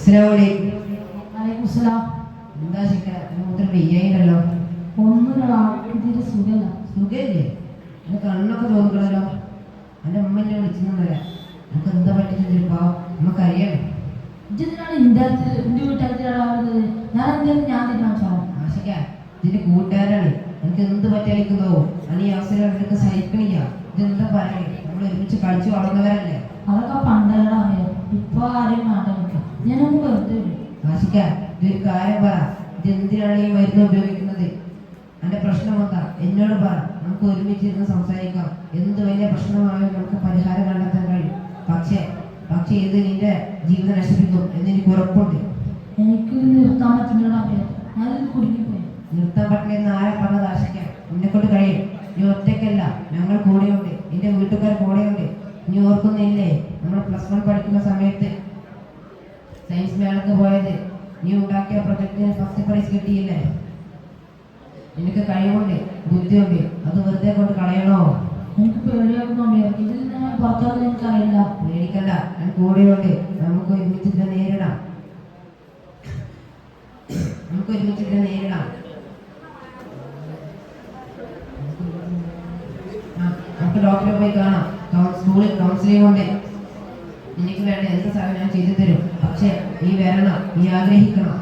എന്താ വെയ്യായിട്ടല്ലോ ഒന്നും സുഖല്ലേ? എന്റെ കണ്ണൊക്കെ തോന്നിക്കണല്ലോ. എന്റെ അമ്മ എന്നെ വിളിച്ചിരുന്നില്ല. നമുക്ക് എന്താ പറ്റുന്നത്? പാവം നമുക്കറിയാം. ഇതിന്റെ കൂട്ടുകാരാണ്. എനിക്ക് എന്ത് പറ്റിയാലിക്കുന്നോ അനി അവസരം എനിക്ക് സഹിക്കണില്ല. ഇതെന്താ പറയണേ? നമ്മൾ ഒരുമിച്ച് കളിച്ചു വളർന്നവരല്ലേ? അതൊക്കെ പണ്ടല്ലോ. ഇപ്പൊ ആരെയും മാറ്റാൻ ഞാനൊന്ന് വെറുതെ ആശിക്ക, ഇതൊരു കാര്യം പറ. ഇതെന്തിനാണ് ഈ മരുന്ന് ഉപയോഗിക്കുന്നത്? എന്റെ പ്രശ്നം എന്താ? എന്നോട് പറ. നമുക്ക് ഒരുമിച്ചിരുന്ന് സംസാരിക്കാം. എന്ത് വലിയ പ്രശ്നമായാലും നമുക്ക് പരിഹാരം കണ്ടെത്താൻ കഴിയും. പക്ഷേ ഇത് നിന്റെ ജീവിതം നശിപ്പിക്കും എന്ന് എനിക്ക് ഉറപ്പുണ്ട്. എനിക്ക് നിർത്താൻ പറ്റുന്ന ഞാനത് കുടുങ്ങിപ്പോയി. നിർത്താൻ പറ്റില്ലെന്ന് ആരാ പറഞ്ഞത്? ആശിക്ക, നിന്നെ കൊണ്ട് കഴിയും. നീ ഒറ്റയ്ക്കല്ല, ഞങ്ങൾ കൂടെയുണ്ട്. നിന്റെ വീട്ടുകാർ കൂടെയുണ്ട്. നീ ഓർക്കുന്നില്ലേ നമ്മൾ +1 പഠിക്കുന്ന സമയത്ത് സയൻസ് മേളക്ക് പോയത്? നീ ഉണ്ടാക്കിയ പ്രൊജക്ടിന് ഫസ്റ്റ് പ്രൈസ് കിട്ടിയില്ലേ? നിനക്ക് കഴിവുണ്ട്, ബുദ്ധിയുണ്ട്. അത് വെറുതെ കൊണ്ട് കളയണോ? എനിക്ക് പേടിയാക്കുന്നുണ്ട്. ഇതിൽ നിന്ന് പുറത്തോട്ട് എനിക്കറിയില്ല. പേടിക്കണ്ട, ഞാൻ കൂടെയുണ്ട്. നമുക്ക് ഒരുമിച്ചിട്ട് നേരിടാം. നമുക്ക് ഡോക്ടറെ പോയി കാണാം. സ്കൂളിൽ കൗൺസിലിംഗ് ഉണ്ട്. നിനക്ക് വേണ്ട എന്ത് സഹായം ഞാൻ ചെയ്തു തരും. പക്ഷെ നീ വരണം, നീ ആഗ്രഹിക്കണം.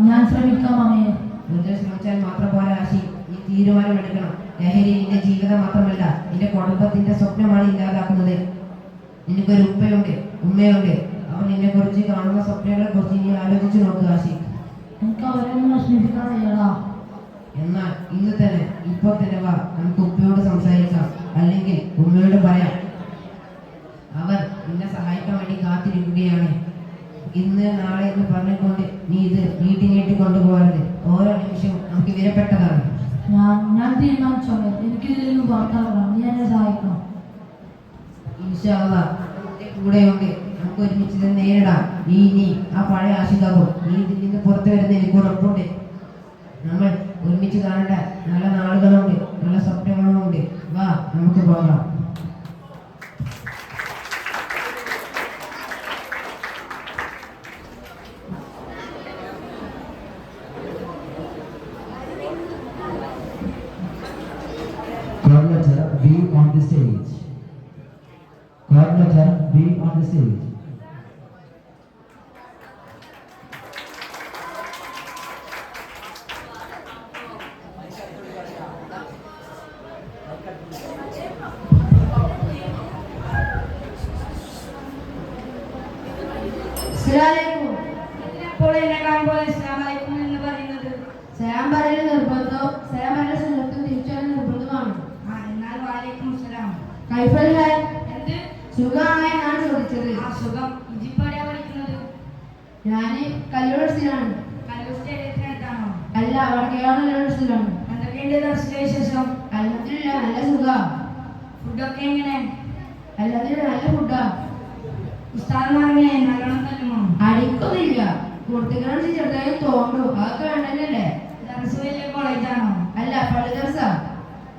ഞാൻ ശ്രമിക്കാം. വെറുതെ ശ്രമിച്ചാൽ മാത്രം പോരാ ആശി. നീ തീരുമാനമെടുക്കണം. ലഹരി നിന്റെ ജീവിതം മാത്രമല്ല, നിന്റെ കുടുംബത്തിന്റെ സ്വപ്നമാണ് ഇല്ലാതാക്കുന്നത്. നിനക്കൊരു ഉപ്പയുണ്ട്, ഉമ്മയുണ്ട്. അവർ നിന്നെ കുറിച്ച് കാണുന്ന സ്വപ്നങ്ങളെ കുറിച്ച് നീ ആലോചിച്ചു നോക്കുക ആശി. എനിക്ക് അവരൊന്നും നശിപ്പിക്കാൻ കഴിയണം. എന്നാൽ ഇന്ന് തന്നെ, ഇപ്പോൾ തന്നെ വാ. നമുക്ക് ഉപ്പയോട് സംസാരിക്കാം. അല്ലെങ്കിൽ ഉമ്മയോട് പറയാം. അവർ നിന്നെ സഹായിക്കാൻ വേണ്ടി കാത്തിരിക്കുകയാണ്. ഇന്ന് നാളെ എന്ന് പറഞ്ഞുകൊണ്ട് നീ ഇത് നീട്ടി കൊണ്ടുപോകരുത്. ഓരോ നിമിഷവും നമുക്ക് വിലപ്പെട്ടതാണ്. ഞാൻ തീരുമാനിച്ചോളൂ. എനിക്ക് ഇതിൽ നിന്ന് പുറത്താക്കണം. നീ എന്നെ സഹായിക്കണം. ഇൻഷാ അല്ലാഹ് കൂടെയുണ്ട്. നമുക്ക് ഒരുമിച്ച് ഇത് നേരിടാം. നീ ആ പഴയ ആശികാവും. നീ ഇതിൽ നിന്ന് പുറത്തു വരുന്ന എനിക്ക് ഉറപ്പുണ്ട്. നമ്മൾ ഒരുമിച്ച് കാണേണ്ട നല്ല നാളുകളുണ്ട്, നല്ല സ്വപ്നങ്ങളും ഉണ്ട്. വാ, നമുക്ക് പോകാം. Card letter B on the stage. Card letter B on the stage. സലാം പറയൽ നിർബന്ധം. സലാം എന്ന സുന്നത്തും തിരിച്ചറിയൽ നിർബന്ധമാണ്. എന്നാൽ വാലൈക്കും സലാം. കൈഫൽ ഹൈ? എന്ത് സുഖമായി? ഞാൻ ചോദിച്ചത്. സുഖം. ഇജിപ്പടിയാ പഠിക്കുന്നത്? ഞാൻ കല്ലൂർസിലാണ്. കല്ലൂർ സ്റ്റേഡിയത്തിനടുത്താണോ? അല്ല, വടക്കേവാണ്. എന്തൊക്കെയുണ്ട് ദർശന വിശേഷം? അൽഹംദുലില്ലാ, നല്ല സുഖാ. ഫുഡൊക്കെ എങ്ങനെ? അൽഹംദുലില്ലാ, നല്ല ഫുഡാ. ഉസ്താദുമാരെങ്ങനെ നല്ലോണം തല്ലുമോ? അടിക്കൊന്നുമില്ല. കുട്ടികളോട് ചെറുതായി തോണ്ടു. അതൊക്കെ വേണ്ടല്ലേ? ദർസ് വലിയ കോളേജാണോ? അല്ല, പള്ളി ദർസാ.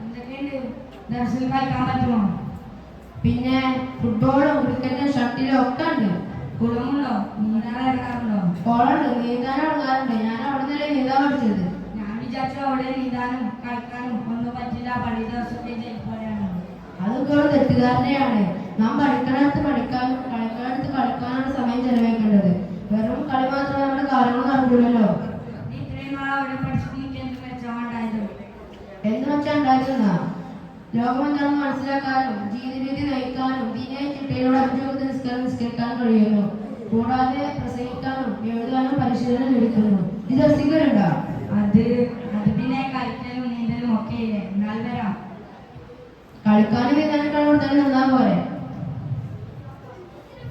എന്തൊക്കെയുണ്ട്? ദർസിൽ കളിക്കാൻ പറ്റുമോ? പിന്നെ ഫുട്ബോളും ക്രിക്കറ്റും ഷട്ടിലും ഒക്കെ ഉണ്ട്. കുളമുണ്ടോ? നീന്താൻ ഇറങ്ങാറുണ്ടോ? കോളുണ്ട്, നീന്താൻ ഇറങ്ങാറുണ്ട്. ഞാൻ അവിടെ നിന്നല്ലേ നീന്താൻ പഠിച്ചത്. ഞാൻ വിചാരിച്ചു അവിടെ നീന്താനും കളിക്കാനും ഒന്നും പറ്റില്ല, പള്ളി ദർസൊക്കെ ജയിപ്പോലെയാണ്. അതൊക്കെ തെറ്റുകാരനെയാണ്. നാം പഠിക്കണടുത്ത് പഠിക്കാനും കളിക്കണടുത്ത് കളിക്കാനാണ് സമയം ചെലവഴിക്കേണ്ടത്. വെറും കളി മാത്രമേ നമ്മുടെ കാര്യങ്ങൾ നടക്കൂലല്ലോ. ഇത്രയും നാൾ അവിടെ പഠിച്ചിട്ട് എനിക്ക് എന്ത് മെച്ചമുണ്ടായത്? എന്ത് വെച്ചാൽ ഉണ്ടായിരുന്ന ലോകം എന്താണെന്ന് മനസ്സിലാക്കാനും ജീവിതരീതി നയിക്കാനും ദീനിയായ ചിട്ടയിലൂടെ 5 വക്ത് നിസ്കരിക്കാനും കഴിയുന്നു. കൂടാതെ പ്രസംഗിക്കാനും എഴുതാനും പരിശീലനം ലഭിക്കുന്നു. ഇത് രസികരുണ്ടോ? അത് പിന്നെ കളിക്കലും നീന്തലും ഒക്കെ ഇല്ലേ? എന്നാൽ വരാം. കളിക്കാനും നീന്താനും കഴിവ് തന്നെ നിന്നാ പോരെ.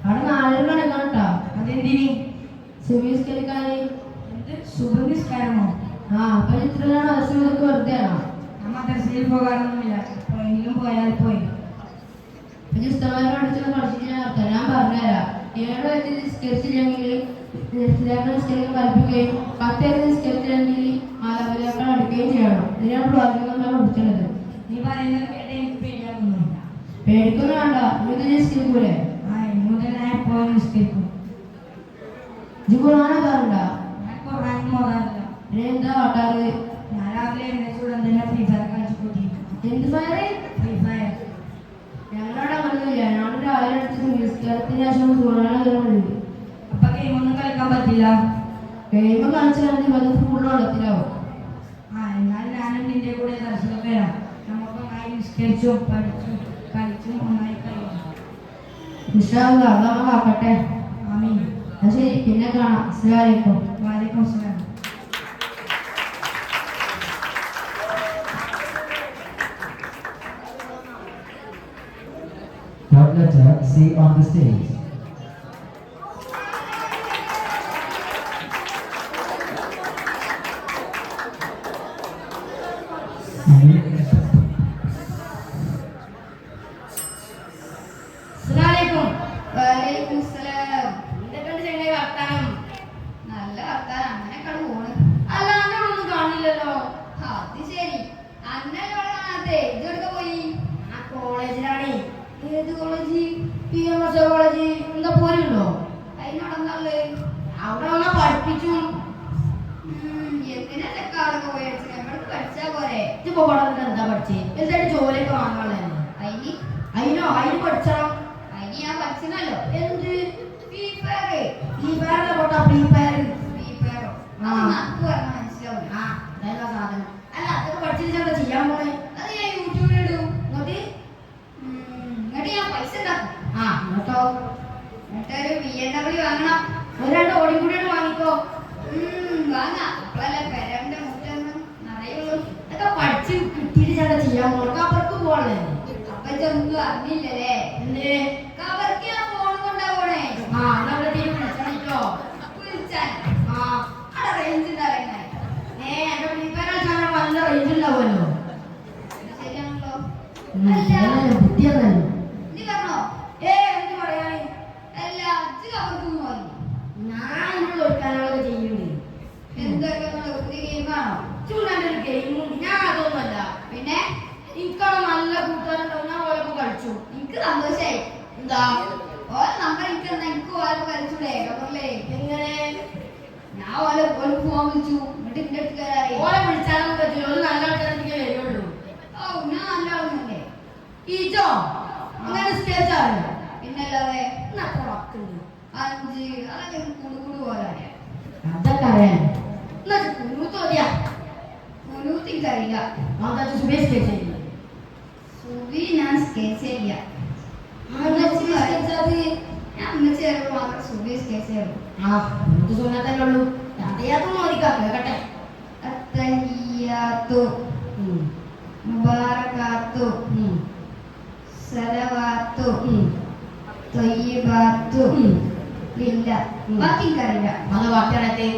അവിടെ 4 കളിക്കാൻ കേട്ടോ. അതെന്തിനി? സുബഹിസ്കരിക്കാന്. എന്ത് സുബഹിസ്കാരമോ? അപ്പൊ ഇത്രയാണ് അസുഖർക്ക് വെറുതെ ആണോ? മദ്രസയിൽ പോകാറൊന്നുമില്ല. എപ്പോഴെങ്കിലും പോയാൽ പോയി. ഉസ്താദുമാരോട് അടിച്ചൊന്ന് പഠിച്ചിട്ട് ഞാൻ പറഞ്ഞുതരാം. 7 വയസ്സിൽ നിസ്കരിച്ചില്ലെങ്കിൽ നിസ്കരിക്കാൻ കൽപ്പിക്കുകയും 10 വയസ്സിൽ നിസ്കരിച്ചില്ലെങ്കിൽ മാതാപിതാക്കൾ അടിക്കുകയും ചെയ്യണം. ഇതിനാണ് പ്രാഥമികമായി പഠിക്കുന്നത്. നീ പറയുന്നത് കേട്ട് എനിക്ക് പേടിയാകുന്നു. പേടിക്കൊന്നും വേണ്ട. ഇത് നിസ്കരിക്കൂലേ? മുതൽ ഞാൻ എപ്പോഴും നിസ്കരിക്കും. ഇജ്ജ് ഖുർആനൊക്കെ ഞാൻ ഖുർആൻ മോതാറില്ല. എന്താ കാട്ടാറ്? ഞാൻ രാവിലെ എഴുന്നേറ്റ് തന്നെ ഫ്രീ ഫയർ കളിച്ച് കൂട്ടിയിരിക്കും. എന്ത് ഫയറ്? Free fire. ഞങ്ങളവിടെ അങ്ങനെയൊന്നുമില്ല. ഞാൻ രാവിലെ എടുത്തിട്ട് നിസ്കാരത്തിന് ശേഷം ഖുർആനൊക്കെ അപ്പൊ ഗെയിമൊന്നും കളിക്കാൻ പറ്റില്ല. കഴിയുമ്പോൾ കളിച്ചാൽ മതി ഫുള്ള് വെള്ളത്തിലാവും. എന്നാൽ ഞാനും നിന്റെ കൂടെ ദർശനമൊക്കെ വരാം. നമുക്ക് ഒന്നായി നിഷ്കരിച്ചും പഠിച്ചും കളിച്ചും ഒന്നായി കഴിയാം. ഇൻഷാ അല്ലാഹ് അല്ലാഹ് ആക്കട്ടെ. ആമീൻ. എന്നാ ശരി, പിന്നെ കാണാം. അസ്സലാമു അലൈക്കും. വലൈക്കും അസ്സലാം. Third letter C on the stage. അസ്സലാമു വലൈക്കും സലാം. എന്തൊക്കെയുണ്ട് ചങ്ങായി വർത്താനം? നല്ല വർത്താനം. അങ്ങനെയൊക്കെ പോണ്. അല്ല അന്നോടൊന്നും കാണില്ലല്ലോ. അത് ശരി. അന്നല്ലേ ഇവിടെ കാണാത്തെ. ഇതെടുക്ക പോയി? ആ കോളേജിലാണ്. ഏത് കോളേജ്? PMS college. എന്താ പോരുണ്ടോ? അതിനോടെന്താള്? അവിടെ വന്നാ പഠിപ്പിച്ചു. എന്തിനൊക്കെ അവിടെ പോയി അടിച്ചു? നമ്മൾക്ക് പഠിച്ചാ പോരെ. ഇതിപ്പോ പഠനത്തിന് എന്താ പഠിച്ചേ? എന്തായാലും ജോലിയൊക്കെ വാങ്ങാനുള്ളതല്ലേ. അതിന് പഠിച്ചണം. അതിന് ഞാൻ പഠിച്ചല്ലോ. എന്ത്? Free fire. ഫ്രീ ഫയറിന്റെ പൊട്ടാ ഫ്രീ ഫയർ. ഫ്രീ ഫയറോ? ആ. നമുക്ക് പറഞ്ഞാൽ മനസ്സിലാവും. ആ അതായത് സാധനം. അല്ല അതൊക്കെ പഠിച്ചിട്ട് എന്താ ചെയ്യാൻ പോണേ? അത് ഞാൻ യൂട്യൂബിൽ ഇടും. എന്നിട്ട് എന്നിട്ട് ഞാൻ പൈസ ഉണ്ടാക്കും. ആ എന്നിട്ടോ എന്നിട്ടൊരു BMW വാങ്ങണം. ഒരാണ്ട് ഓടി കൂടി വാങ്ങിക്കോ. വാങ്ങാം. അപ്പോഴല്ലേ പെരന്റെ മുറ്റൊന്നും നിറയുള്ളൂ. ഇതൊക്കെ പഠിച്ച് കിട്ടിയിട്ട് ചേട്ടാ ചെയ്യാൻ പോണോ? കപ്പർക്ക് പോകണേ. അപ്പൊ ഇതൊന്നും അറിഞ്ഞില്ലല്ലേ? എന്തേ? കവർക്ക് ഞാൻ ഫോൺ കൊണ്ടാ പോണേ. ആ നമ്മളെ ടീം വിളിച്ചോ. വിളിച്ചാൽ ആ അവിടെ റേഞ്ച് ഉണ്ടായിരുന്നേ. എന്റെ ഫ്രീ ഫയർ കളിച്ചാൽ നല്ല റേഞ്ച് ഉണ്ടാവുമല്ലോ. ശരിയാണല്ലോ. അല്ല, ബുദ്ധിയല്ലോ. നീ പറഞ്ഞോ? എന്ത് പറയാന്? അല്ല, അച്ഛൻ കവർക്ക് പോയി. ഞാൻ ഇതിനുള്ള ഒരുക്കാനുള്ളത് ചെയ്യുന്നുണ്ട്. എന്തൊക്കെ പുതിയ ഗെയിമാണോ? ചൂടാൻ്റെ ഒരു ഗെയിമും ഞാൻ അതൊന്നുമല്ല. പിന്നെ എനിക്കാണ് നല്ല കൂട്ടുകാരുണ്ടാവും. ഞാൻ ഓരോപ്പം കളിച്ചു. എനിക്ക് സന്തോഷായി. എന്താ ഓരോ നമ്പർ എനിക്ക് എന്നാ എനിക്ക് ഓരോ കളിച്ചൂടെ കവറിലേ? എങ്ങനെ? ഞാൻ ഓരോ ഫോൺ വിളിച്ചു. എന്നിട്ട് എന്റെ അടുത്ത് കയറായി. ഓരെ വിളിച്ചാലൊന്നും പറ്റില്ല. ഒരു നല്ല ആൾക്കാരൊക്കെ വരുള്ളൂ. ഓ, ഞാൻ നല്ല ആളുന്നല്ലേ. ഈജോ അങ്ങനെ സ്റ്റേജ് ആണ്. പിന്നല്ലാതെ അത്ര വാക്കുണ്ട്. 5 അതൊക്കെ കുടുകുടു പോരാ. അതൊക്കെ അറിയാൻ എന്നാ കുഞ്ഞൂത്തോതിയാ മുനൂത്തിക്കറിയില്ല. അതാ സുബേഷ് സ്റ്റേജ് ചെയ്യില്ല. സുബി ഞാൻ സ്കെച്ച് ചെയ്യ. ഞാൻ അമ്മച്ചി ചേർന്ന് മാത്രം സുബി സ്കെച്ച് ചെയ്യുള്ളൂ. ആ നമുക്ക് സുന്നത്തല്ലേ ഉള്ളൂ. അതേയാത്തൊന്നും മതിക്കാം. കേട്ടെ. അത്തഹിയ്യാത്തു മുബാറകാത്തു സലവാത്തു ത്വയ്യിബാത്തു ലില്ലാ. ബാക്കി എനിക്കറിയില്ല. അത് വാക്കറത്തെ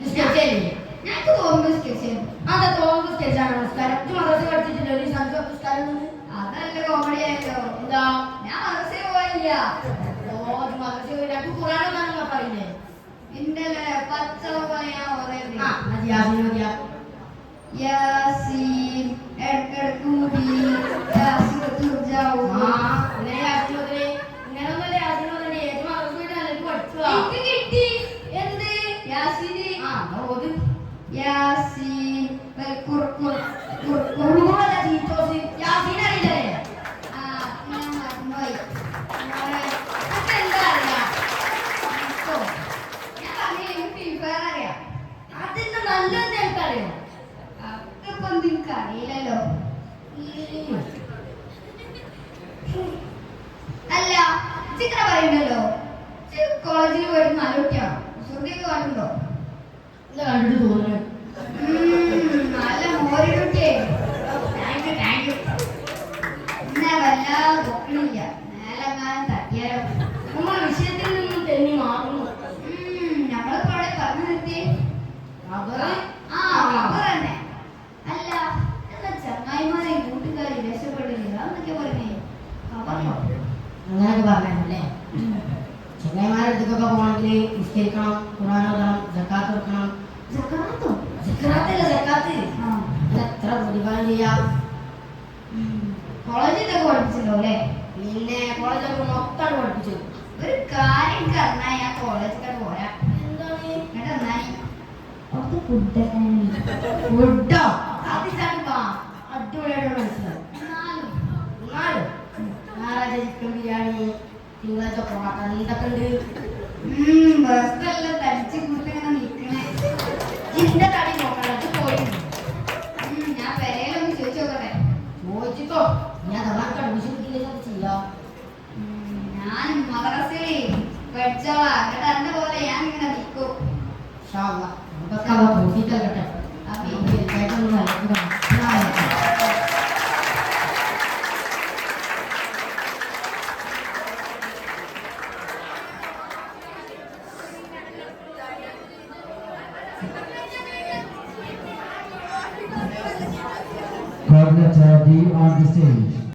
സ്റ്റേജ് ചെയ്യില്ലേ? ഞങ്ങൾക്ക് തോന്നുമ്പോൾ സ്കെച്ച് ചെയ്യും. അതെ തോന്നുന്നു സ്റ്റേജാണ്. നമസ്കാരം മദ്രസ പഠിച്ചിട്ടില്ല. ഒരു സംസ്കാരം അതല്ല കോമഡി ആയല്ലോ. എന്താ? ഞാൻ മദ്രസയിൽ പോയില്ല. ഓ മദ്രസ ഖുറാനെന്നാണ് പറയുന്നത്. എന്റെ പച്ച പോലെ ഞാൻ ഓർമ്മ. ആ മതി യാസീൻ മതിയാ. യാസീൻ ഇടക്കിടക്ക് മുടി യാസീൻ തുർജാവൂ. ആ ഇങ്ങനെ യാസീൻ മുതലേ ഇങ്ങനൊന്നുമല്ല. യാസീൻ മുതലേ ഏത് മദ്രസ പോയിട്ട് പഠിച്ചതാ. എനിക്ക് കിട്ടി. എന്ത്? യാസീന്. ആ ഓത് യാസീൻ കുർക്കുർ കുറുകുറല്ല ടീച്ചേഴ്സ്. യാസീൻ അറിയില്ലേ? ആ, ഞാൻ മറന്നുപോയി. എന്താ അറിയാ? ഞാൻ പറഞ്ഞില്ലേ എനിക്ക് ഫ്രീ ഫയർ അറിയാം. അതിന്റെ നല്ലത് എനിക്കറിയോ. അതൊക്കെ നിനക്ക് അറിയില്ലല്ലോ. അല്ല, ചിത്ര പറയുന്നല്ലോ കോളേജിൽ പോയിട്ട് നല്ല കുട്ടിയാണോ? സുഹൃത്തേക്ക് കണ്ടുണ്ടോ? എന്താ കണ്ടിട്ട് തോന്നുന്നു? നല്ല മോരി കുട്ടിയെ. Thank you. എന്നെ വല്ലാതെ പൊക്കണില്ല. നേലെങ്ങാനും തട്ടിയാലോ. നമ്മൾ വിഷയത്തിൽ നിന്നും തെന്നി മാറുന്നു. നമ്മളിപ്പോ അവിടെ പറഞ്ഞു നിർത്തി. അവര് ആ, അവർ തന്നെ. അല്ല, എന്നാ ചങ്ങായിമാരെ കൂട്ടുകാരി രക്ഷപ്പെടില്ല. അതൊക്കെ പറഞ്ഞേ പറഞ്ഞോ. അങ്ങനെയൊക്കെ പറഞ്ഞല്ലേ? ചെങ്ങായിമാരുടെ അടുത്തൊക്കെ പോകണമെങ്കിൽ നിസ്കരിക്കണം, ഖുർആൻ ഓതണം, സക്കാത്ത് കൊടുക്കണം. സക്കാത്തോ? സക്കാത്തല്ല സക്കാത്ത്. എത്ര പ്രതിഫലം ചെയ്യാം. കോളേജിലൊക്കെ പഠിപ്പിച്ചല്ലോ അല്ലേ? പിന്നെ കോളേജൊക്കെ മൊത്തം പഠിപ്പിച്ചു. ഒരു കാര്യം പറഞ്ഞാൽ ഞാൻ കോളേജിലൊക്കെ പോരാ. എന്താ അത് ഫുഡ് ഫുഡോ അത് ചാടിപ്പാ അടിപൊളിയായിട്ട് മനസ്സിലാവും. എന്നാലും എന്നാലും ഞായറാഴ്ച ചിക്കൻ ബിരിയാണി, തിങ്കളാഴ്ച പൊറോട്ട, എന്തൊക്കെ ഉണ്ട്? ബസ്സെല്ലാം തടിച്ച് കൂട്ടിങ്ങനെ നിൽക്കണേ. ഇതിന്റെ തടി നോക്കണ്ട, അത് പോയി ഞാൻ പെരയിലൊന്ന് ചോദിച്ചു നോക്കട്ടെ. ചോദിച്ചിട്ടോ. ഞാൻ തമാർക്ക് അഡ്മിഷൻ കിട്ടിയില്ലെങ്കിൽ ചെയ്യാം. ഞാൻ മദ്രസയിൽ പഠിച്ചോളാം. കേട്ടോ, എന്നെ പോലെ ഞാൻ ഇങ്ങനെ നിൽക്കും. നമുക്കൊക്കെ അവ കൂട്ടിയിട്ടല്ലേ. Call letter D on the stage.